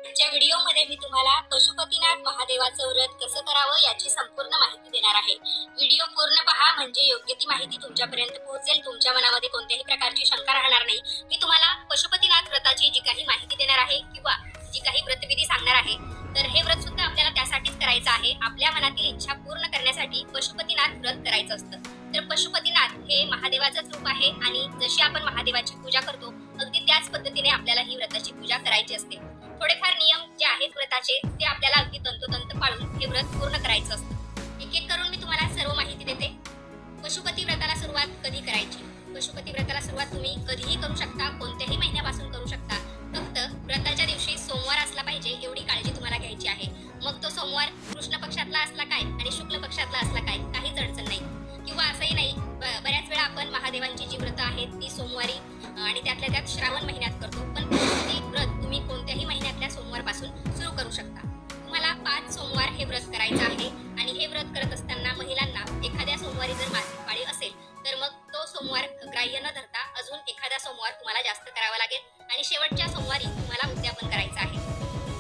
आजच्या व्हिडिओमध्ये मी तुम्हाला पशुपतीनाथ महादेवाचं व्रत कसं करावं याची संपूर्ण माहिती देणार आहे। व्हिडिओ पूर्ण पहा म्हणजे योग्य ती माहिती तुमच्यापर्यंत पोहोचेल, तुमच्या मनामध्ये कोणत्याही प्रकारची शंका राहणार नाही। मी तुम्हाला पशुपतीनाथ व्रताची जी काही माहिती देणार आहे किंवा जी काही व्रतविधी सांगणार आहे, तर हे व्रत सुद्धा आपल्याला त्यासाठीच करायचं आहे, आपल्या मनातील इच्छा पूर्ण करण्यासाठी पशुपतीनाथ व्रत करायचं असतं। तर पशुपतीनाथ हे महादेवाचंच रूप आहे आणि जशी आपण महादेवाची पूजा करतो अगदी त्याच पद्धतीने आपल्याला ही व्रताची पूजा करायची असते। थोडेफार नियम जे आहेत व्रताचे ते आपल्याला अगदी तंतोतंत पाळून हे व्रत पूर्ण करायचं असतं। एक एक करून मी तुम्हाला सर्व माहिती देते। पशुपती व्रताला सुरुवात कधी करायची? पशुपती व्रताला सुरुवात तुम्ही कधीही करू शकता, कोणत्याही महिन्यापासून करू शकता। फक्त व्रताच्या दिवशी सोमवार असला पाहिजे एवढी काळजी तुम्हाला घ्यायची आहे। मग तो सोमवार कृष्ण पक्षातला असला काय आणि शुक्ल पक्षातला असला काय, काहीच अडचण नाही। किंवा असंही नाही, बऱ्याच वेळा आपण महादेवांची जी व्रत आहेत ती सोमवारी आणि त्यातल्या त्यात श्रावण महिन्यात करतो, पण पशुपती व्रत तुम्ही कोणत्याही महिन्यातल्या सोमवारपासून सुरू करू शकता। तुम्हाला 5 सोमवार हे व्रत करायचं आहे आणि हे व्रत करत असताना महिलांना एखाद्या सोमवारी जर मासिक पाळी असेल तर मग तो सोमवार ग्राह्य न धरता अजून एखादा सोमवार तुम्हाला जास्त करावा लागेल आणि शेवटच्या सोमवारी तुम्हाला उद्यापन करायचं आहे।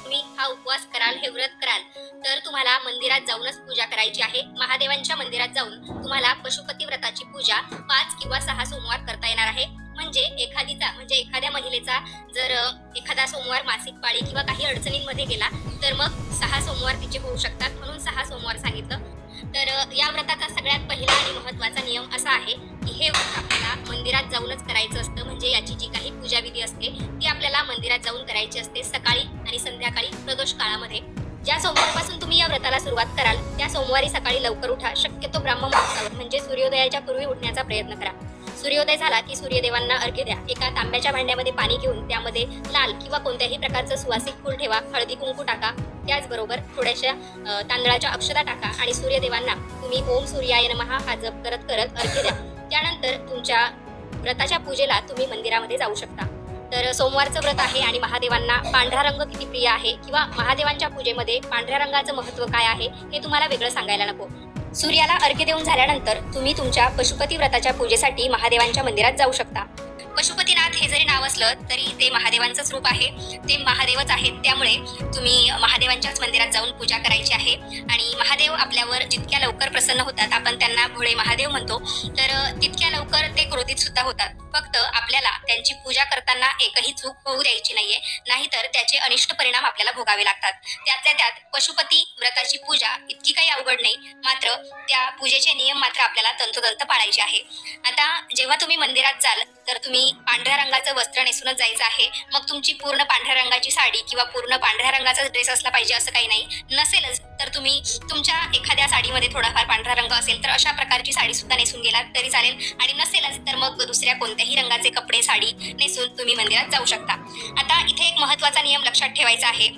तुम्ही हा उपवास कराल, हे व्रत कराल तर तुम्हाला मंदिरात जाऊनच पूजा करायची आहे। महादेवांच्या मंदिरात जाऊन तुम्हाला पशुपती व्रताची पूजा 5 किंवा 6 सोमवार करता येणार आहे। म्हणजे एखाद्या महिलेचा जर एखादा सोमवार मासिक पाळी किंवा काही अडचणींमध्ये गेला तर मग 6 सोमवार तिचे होऊ शकतात, म्हणून 6 सोमवार सांगितलं। तर या व्रताचा सगळ्यात पहिला आणि महत्त्वाचा नियम असा आहे की हे व्रत आपल्याला मंदिरात जाऊनच करायचं असतं। म्हणजे याची जी काही पूजाविधी असते ती आपल्याला मंदिरात जाऊन करायची असते, सकाळी आणि संध्याकाळी प्रदोष काळामध्ये। ज्या सोमवारपासून तुम्ही या व्रताला सुरुवात कराल त्या सोमवारी सकाळी लवकर उठा, शक्यतो ब्राह्ममुहूर्तावर म्हणजे सूर्योदयाच्या पूर्वी उठण्याचा प्रयत्न करा। सूर्योदय झाला की सूर्यदेवांना अर्घ्य द्या। एका तांब्याच्या भांड्यामध्ये पाणी घेऊन त्यामध्ये लाल किंवा कोणत्याही प्रकारचं सुवासिक फूल ठेवा, हळदी कुंकू टाका, त्याचबरोबर थोड्याशा तांदळाच्या अक्षता टाका आणि सूर्यदेवांना तुम्ही ओम सूर्याय नमः हा जप करत करत अर्घ्य द्या। त्यानंतर तुमच्या व्रताच्या पूजेला तुम्ही मंदिरामध्ये जाऊ शकता। तर सोमवारचं व्रत आहे आणि महादेवांना पांढरा रंग किती प्रिय आहे किंवा महादेवांच्या पूजेमध्ये पांढऱ्या रंगाचं महत्त्व काय आहे हे तुम्हाला वेगळं सांगायला नको। सूर्याला अर्घ्य देऊन झाल्यानंतर तुम्ही तुमच्या पशुपती व्रताच्या पूजेसाठी महादेवांच्या मंदिरात जाऊ शकता। पशुपतीनाथ हे जरी नाव असलं तरी ते महादेवांचंच रूप आहे, ते महादेवच आहेत, त्यामुळे तुम्ही महादेवांच्याच मंदिरात जाऊन पूजा करायची आहे। आणि महादेव आपल्यावर जितक्या लवकर प्रसन्न होतात, आपण त्यांना भोळे महादेव म्हणतो, तर तितक्या लवकर ते क्रोधित सुद्धा होतात। फक्त आपल्याला त्यांची पूजा करताना एकही चूक होऊ द्यायची नाहीये, नाहीतर त्याचे अनिष्ट परिणाम आपल्याला भोगावे लागतात। त्यातल्या त्यात पशुपती व्रताची पूजा इतकी काही अवघड नाही, मात्र त्या पूजेचे नियम मात्र आपल्याला तंतोतंत पाळायचे आहे। आता जेव्हा तुम्ही मंदिरात जाल तर तुम्ही पांढऱ्या रंगाचं वस्त्र नेसूनच जायचं आहे। मग तुमची पूर्ण पांढऱ्या रंगाची साडी किंवा पूर्ण पांढऱ्या रंगाचा ड्रेस असला पाहिजे असं काही नाही, नसेलच तर तुम्ही तुमच्या एखाद्या साडीमध्ये थोडाफार पांढरा रंग असेल तर अशा प्रकारची साडी सुद्धा नेसून गेलात तरी चालेल, आणि नसेलच तर मग दुसऱ्या कोणत्याही रंगाचे कपडे साडी नेसून तुम्ही मंदिरात जाऊ शकता। आता इथे एक महत्त्वाचा नियम लक्षात ठेवायचा आहे,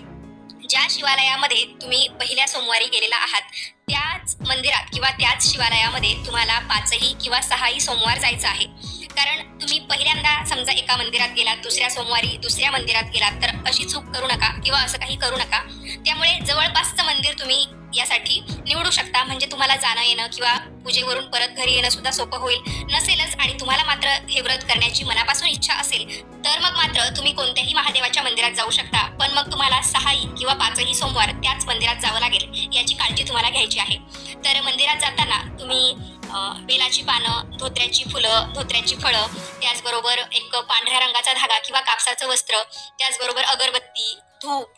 ज्या शिवालयामध्ये तुम्ही पहिल्या सोमवारी गेलेला आहात त्याच मंदिरात किंवा त्याच शिवालयामध्ये तुम्हाला 5ही किंवा 6ही सोमवार जायचं आहे। कारण तुम्ही पहिल्यांदा समजा एका मंदिरात गेलात, दुसऱ्या सोमवारी दुसऱ्या मंदिरात गेलात तर अशी चूक करू नका किंवा असं काही करू नका। त्यामुळे जवळपासचं मंदिर तुम्ही यासाठी निवडू शकता, म्हणजे तुम्हाला जाणं येणं किंवा पूजेवरून परत घरी येणं सुद्धा सोपं होईल। नसेलच आणि तुम्हाला मात्र हे व्रत करण्याची मनापासून इच्छा असेल तर मग मात्र तुम्ही कोणत्याही महादेवाच्या मंदिरात जाऊ शकता, पण मग तुम्हाला 6ही किंवा 5ही सोमवार त्याच मंदिरात जावं लागेल, याची काळजी तुम्हाला घ्यायची आहे। तर मंदिरात जाताना तुम्ही बेलाची पानं, धोत्र्याची फुलं, धोत्र्याची फळं, त्याचबरोबर एक पांढऱ्या रंगाचा धागा किंवा कापसाचं वस्त्र, त्याचबरोबर अगरबत्ती, धूप,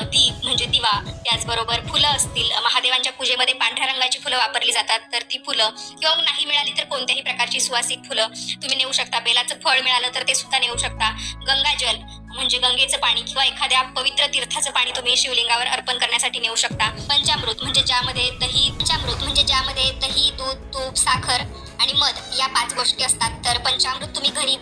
दीप म्हणजे दिवा, त्याचबरोबर फुलं असतील, महादेवांच्या पूजेमध्ये पांढऱ्या रंगाची फुलं वापरली जातात तर ती फुलं, किंवा नाही मिळाली तर कोणत्याही प्रकारची सुवासिक फुलं तुम्ही नेऊ शकता। बेलाचं फळ मिळालं तर ते सुद्धा नेऊ शकता। गंगाजल म्हणजे गंगेचं पाणी किंवा एखाद्या पवित्र तीर्थाचं पाणी तुम्ही शिवलिंगावर अर्पण करण्यासाठी नेऊ शकता। पंचामृत म्हणजे ज्यामध्ये दही, दूध, तूप, साखर आणि मध या 5 गोष्टी असतात, तर पंचामृत तुम्ही घरी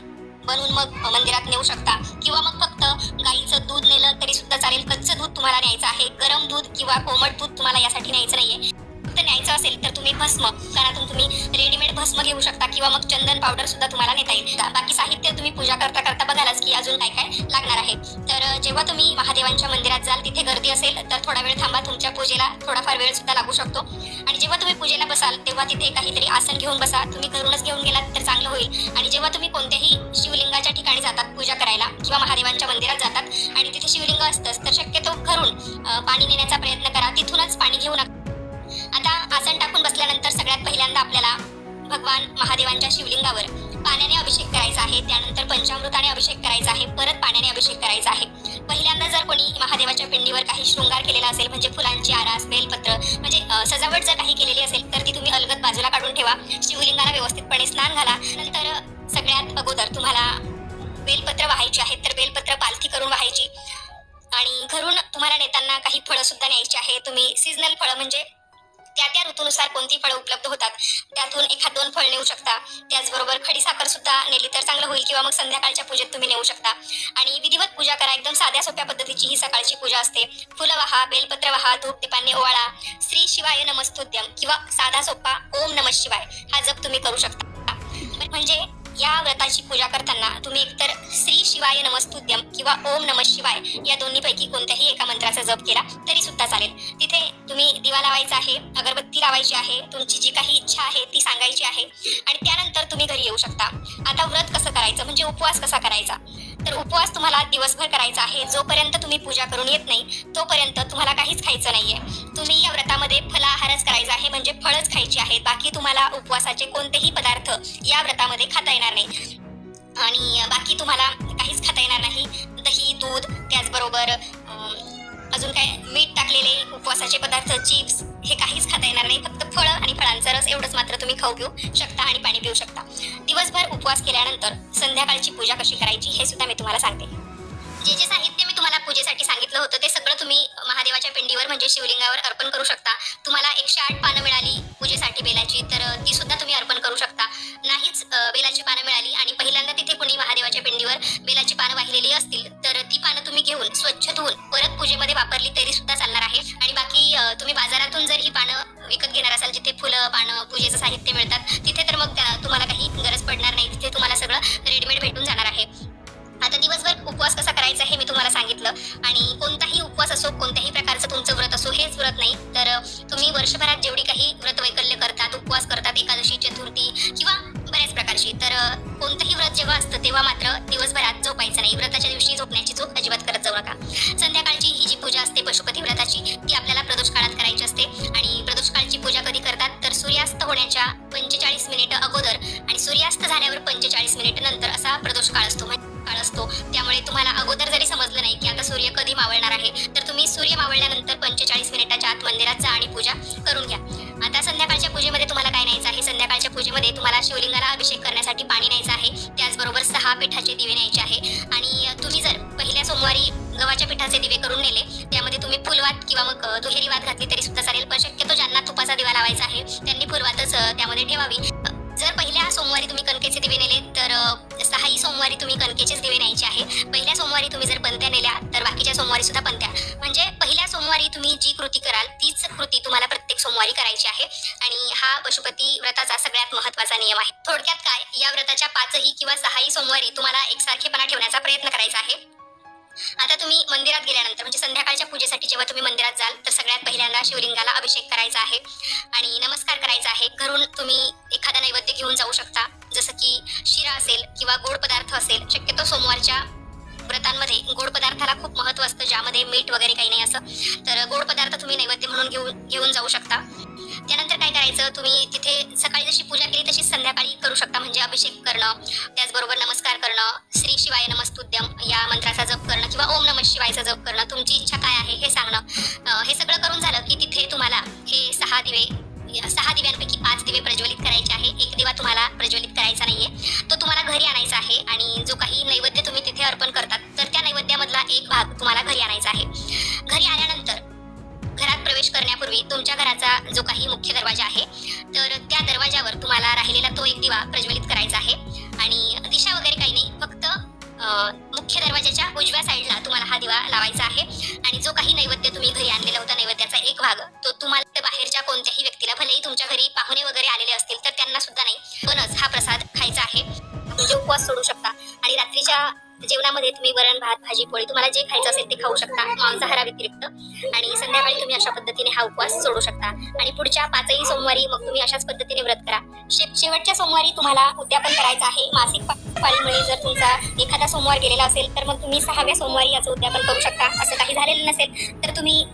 बनवून मग मंदिरात नेऊ शकता, किंवा मग फक्त गाईचं दूध नेलं तरी सुद्धा चालेल। कच्चं दूध तुम्हाला न्यायचं आहे, गरम दूध किंवा कोमट दूध तुम्हाला यासाठी न्यायचं नाहीये। फक्त न्यायचं असेल तर तुम्ही भस्म घरातून तुम्ही रेडीमेड भस्म घेऊ शकता किंवा मग चंदन पावडर सुद्धा तुम्हाला नेता येईल. बाकी साहित्य तुम्ही पूजा करता करता बघालच की अजून काय काय लागणार आहे. तर जेव्हा तुम्ही महादेवांच्या मंदिरात जाल तिथे गर्दी असेल तर थोडा वेळ थांबा, तुमच्या पूजेला थोडाफार वेळ सुद्धा लागू शकतो. आणि जेव्हा तुम्ही पूजेला बसाल तेव्हा तिथे काहीतरी आसन घेऊन बसा. तुम्ही घरूनच घेऊन गेलात तर चांगलं होईल. आणि जेव्हा तुम्ही कोणत्याही शिवलिंगाच्या ठिकाणी जातात पूजा करायला किंवा महादेवांच्या मंदिरात जातात आणि तिथे शिवलिंग असतंच तर शक्यतो घरून पाणी नेण्याचा प्रयत्न करा, तिथूनच पाणी घेऊ नका. आता आसन टाकून बसल्यानंतर सगळ्यात पहिल्यांदा आपल्याला भगवान महादेवांच्या शिवलिंगावर पाण्याने अभिषेक करायचा आहे. त्यानंतर पंचामृताने अभिषेक करायचा आहे, परत पाण्याने अभिषेक करायचा आहे. पहिल्यांदा जर कोणी महादेवाच्या पिंडीवर काही शृंगार केलेला असेल म्हणजे फुलांची आरास, बेलपत्र म्हणजे सजावट जर काही केलेली असेल तर ती तुम्ही अलगद बाजूला काढून ठेवा. शिवलिंगाला व्यवस्थितपणे स्नान घाला. नंतर सगळ्यात अगोदर तुम्हाला बेलपत्र वाहायची आहेत तर बेलपत्र पालथी करून वाहायची. आणि घरून तुम्हाला नेताना काही फळं सुद्धा न्यायची आहे. तुम्ही सीझनल फळं म्हणजे त्या ऋतूनुसार कोणती फळं उपलब्ध होतात त्यातून एखाद दोन फळ नेऊ शकता. त्याचबरोबर खडीसाखर सुद्धा नेली तर चांगलं होईल किंवा मग संध्याकाळच्या पूजेत तुम्ही नेऊ शकता. आणि विधिवत पूजा करा. एकदम साध्या सोप्या पद्धतीची ही सकाळची पूजा असते. फुलं वाहा, बेलपत्र वाहा, धूप दीपांनी ओवाळा. श्री शिवाय नमस्तुभ्यम किंवा साधा सोपा ओम नमः शिवाय हा जप तुम्ही करू शकता. म्हणजे या व्रताची पूजा करताना तुम्ही एकतर श्री शिवाय नमस्तुभ्यम किंवा ओम नमः शिवाय या दोन्हीपैकी कोणत्याही एका मंत्राचा जप केला तरी सुद्धा चालेल. तिथे तुम्ही दिवा लावायचा आहे, अगरबत्ती लावायची आहे, तुमची जी काही इच्छा आहे ती सांगायची आहे आणि त्यानंतर तुम्ही घरी येऊ शकता. आता व्रत कसं करायचं म्हणजे उपवास कसा करायचा, तर उपवास तुम्हाला दिवसभर करायचा आहे. जोपर्यंत तुम्ही पूजा करून येत नाही तोपर्यंत तुम्हाला काहीच खायचं नाहीये. तुम्ही या व्रतामध्ये फलाहारच करायचा आहे म्हणजे फळच खायची आहेत. बाकी तुम्हाला उपवासाचे कोणतेही पदार्थ या व्रतामध्ये खाता येणार नाही आणि बाकी तुम्हाला काहीच खाता येणार नाही. दही, दूध, त्याचबरोबर अजून काय मीठ टाकलेले उपवासाचे पदार्थ, चिप्स हे काहीच खाता येणार नाही. फक्त फळं आणि फळांचा रस एवढंच मात्र तुम्ही खाऊ पिऊ शकता आणि पाणी पिऊ शकता. दिवसभर उपवास केल्यानंतर संध्याकाळची पूजा कशी करायची हे सुद्धा मी तुम्हाला सांगते. जे साहित्य मी तुम्हाला पूजेसाठी सांगितलं होतं ते सगळं तुम्ही महादेवाच्या पिंडीवर म्हणजे शिवलिंगावर अर्पण करू शकता. तुम्हाला 108 पानं मिळाली पूजेसाठी बेलाची तर ती सुद्धा तुम्ही अर्पण करू शकता. नाहीच बेलाची पानं मिळाली आणि पहिल्यांदा तिथे कोणी महादेवाच्या पिंडीवर बेलाची पानं वाहिलेली असतील तर ती पानं तुम्ही घेऊन स्वच्छ धुवून परत पूजेमध्ये वापरली तरी सुद्धा चालणार आहे. आणि बाकी तुम्ही बाजारातून जर ही पानं विकत घेणार असाल जिथे फुलं, पानं, पूजेचं साहित्य मिळतात तिथे तर मग तुम्हाला काही गरज पडणार नाही. तिथे तुम्हाला सगळं रेडीमेड भेटून जाणार आहे. आता दिवसभर उपवास कसा करायचा हे मी तुम्हाला सांगितलं. आणि कोणताही उपवास असो, कोणत्याही प्रकारचं तुमचं व्रत असो, हेच व्रत नाही तर तुम्ही वर्षभरात जेवढी काही व्रत वैकल्य करतात, उपवास करतात, एकादशी, चतुर्थी किंवा बऱ्याच प्रकारची, तर कोणतंही व्रत जेव्हा असतं तेव्हा मात्र दिवसभरात झोपायचं नाही. व्रताच्या दिवशी झोपण्याची चूक अजिबात करत जाऊ नका. संध्याकाळची ही जी पूजा असते पशुपती व्रताची ती आपल्याला प्रदोष काळात करायची असते. आणि प्रदोष काळची पूजा कधी करतात तर सूर्यास्त होण्याच्या 45 मिनिटं अगोदर आणि सूर्यास्त झाल्यावर 45 मिनिटं नंतर असा प्रदोष काळ असतो. त्यामुळे तुम्हाला अगोदर जरी समजलं नाही की आता सूर्य कधी मावळणार आहे तर तुम्ही सूर्य मावळल्यानंतर 45 मिनिटाच्या आत मंदिरात जा आणि पूजा करून घ्या. आता संध्याकाळच्या पूजेमध्ये तुम्हाला काय न्यायचं आहे, संध्याकाळच्या पूजेमध्ये तुम्हाला शिवलिंगाला अभिषेक करण्यासाठी पाणी न्यायचं आहे. त्याचबरोबर 6 पिठाचे दिवे न्यायचे आहे. आणि तुम्ही जर पहिल्या सोमवारी गव्हाच्या पिठाचे दिवे करून नेले त्यामध्ये तुम्ही फुलवात किंवा मग दुहेरी वात घातली तरी सुद्धा चालेल. पण शक्यतो ज्यांना तुपाचा दिवा लावायचा आहे त्यांनी फुलवातच त्यामध्ये ठेवावी. जर पहिल्या सोमवारी तुम्ही कणकेचे दिवे नेले तर 6ही सोमवारी तुम्ही कणकेचेच दिवे न्यायचे आहे. पहिल्या सोमवारी तुम्ही जर पंत्या नेल्या तर बाकीच्या सोमवारी सुद्धा पंत्या. म्हणजे पहिल्या सोमवारी तुम्ही जी कृती कराल तीच कृती तुम्हाला प्रत्येक सोमवारी करायची आहे. आणि हा पशुपती व्रताचा सगळ्यात महत्त्वाचा नियम आहे. थोडक्यात काय, या व्रताच्या 5ही किंवा 6ही सोमवारी तुम्हाला एकसारखेपणा ठेवण्याचा प्रयत्न करायचा आहे. आता तुम्ही मंदिरात गेल्यानंतर म्हणजे संध्याकाळच्या पूजेसाठी जेव्हा तुम्ही मंदिरात जाल तर सगळ्यात पहिल्यांदा शिवलिंगाला अभिषेक करायचा आहे आणि नमस्कार करायचा आहे. घरून तुम्ही एखादा नैवेद्य घेऊन जाऊ शकता, जसं की शिरा असेल किंवा गोड पदार्थ असेल. शक्यतो सोमवारच्या व्रतांमध्ये गोड पदार्थाला खूप महत्त्व असतं, ज्यामध्ये मीठ वगैरे काही नाही असं. तर गोड पदार्थ तुम्ही नैवेद्य म्हणून घेऊन जाऊ शकता. त्यानंतर काय करायचं, तुम्ही तिथे सकाळी जशी पूजा केली तशीच संध्याकाळी करू शकता. म्हणजे अभिषेक करणं, त्याचबरोबर नमस्कार करणं, श्री शिवाय नमस्तुभ्यम या मंत्राचा जप करणं किंवा ओम नमः शिवायचा जप करणं, तुमची इच्छा काय आहे हे सांगणं. हे सगळं करून झालं की तिथे तुम्हाला हे 6 दिव्यांपैकी 5 दिवे प्रज्वलित करायचे आहे. एक दिवा तुम्हाला प्रज्वलित करायचा नाहीये, तो तुम्हाला घरी आणायचा आहे. आणि जो काही नैवेद्य तुम्ही तिथे अर्पण करतात तर त्या नैवेद्यामधला एक भाग तुम्हाला घरी आणायचा आहे. घरी आल्यानंतर घरात प्रवेश करण्यापूर्वी तुमच्या घराचा जो काही मुख्य दरवाजा आहे तर त्या दरवाजावर तुम्हाला राहिलेला तो एक दिवा प्रज्वलित करायचा आहे. आणि दिशा वगैरे काही नाही, फक्त मुख्य दरवाजाच्या उजव्या साईडला तुम्हाला हा दिवा लावायचा आहे. आणि जो काही नैवेद्य तुम्ही घरी आणलेला होता, नैवेद्याचा एक भाग तो तुम्हाला बाहेरच्या कोणत्याही व्यक्तीला घरी पाहुणे वगैरे आलेले असतील तर त्यांना सुद्धा नाही, पणच हा प्रसाद खायचा आहे. म्हणजे उपवास सोडू शकता आणि रात्रीच्या जेवणामध्ये तुम्ही वरण भात भाजी पोळी तुम्हाला जे खायचं असेल ते खाऊ शकता मांसाहारा व्यतिरिक्त. आणि संध्याकाळी तुम्ही अशा पद्धतीने हा उपवास सोडू शकता आणि पुढच्या 5ही सोमवारी मग तुम्ही अशाच पद्धतीने व्रत करा. शेवटच्या सोमवारी तुम्हाला उद्यापन करायचं आहे. मासिक पाळीमुळे जर तुमचा एखादा सोमवार गेलेला असेल तर मग तुम्ही 6व्या सोमवारी याचं उद्यापन करू शकता. असं काही झालेलं नसेल तर तुम्ही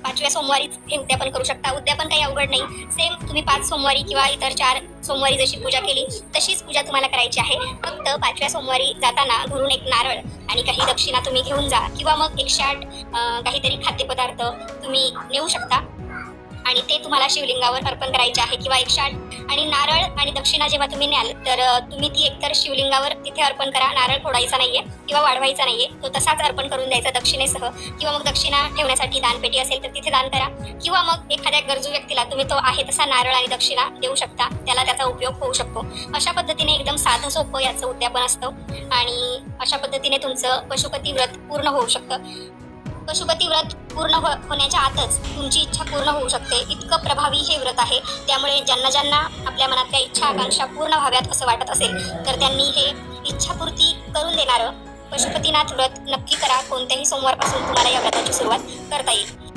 5व्या सोमवारीच हे उद्यापन करू शकता. उद्यापन काही अवघड नाही. सेम तुम्ही 5 सोमवारी किंवा इतर 4 सोमवारी जशी पूजा केली तशीच पूजा तुम्हाला करायची आहे. फक्त 5व्या सोमवारी जाताना घरून एक नारळ आणि काही दक्षिणा तुम्ही घेऊन जा किंवा मग 108 काहीतरी खाद्यपदार्थ तुम्ही नेऊ शकता आणि ते तुम्हाला शिवलिंगावर अर्पण करायचे आहे. किंवा 108 आणि नारळ आणि दक्षिणा जेव्हा तुम्ही न्याल तर तुम्ही ती एकतर शिवलिंगावर तिथे अर्पण करा. नारळ फोडायचा नाहीये किंवा वाढवायचा नाहीये, तो तसाच अर्पण करून द्यायचा दक्षिणेसह. किंवा मग दक्षिणा ठेवण्यासाठी दानपेटी असेल तर तिथे दान करा. किंवा मग एखाद्या गरजू व्यक्तीला तुम्ही तो आहे तसा नारळ आणि दक्षिणा देऊ शकता, त्याला त्याचा उपयोग होऊ शकतो. अशा पद्धतीने एकदम साधं सोपं याचं उद्यापन असतं आणि अशा पद्धतीने तुमचं पशुपती व्रत पूर्ण होऊ शकतं. पशुपती व्रत पूर्ण होण्याच्या आतच तुमची इच्छा पूर्ण होऊ शकते. इतकं प्रभावी हे व्रत आहे. त्यामुळे ज्यांना आपल्या मनातल्या इच्छा आकांक्षा पूर्ण व्हाव्यात असं वाटत असेल तर त्यांनी हे इच्छापूर्ती करून देणारं पशुपतीनाथ व्रत नक्की करा. कोणत्याही सोमवारपासून तुम्हाला या व्रताची सुरुवात करता येईल.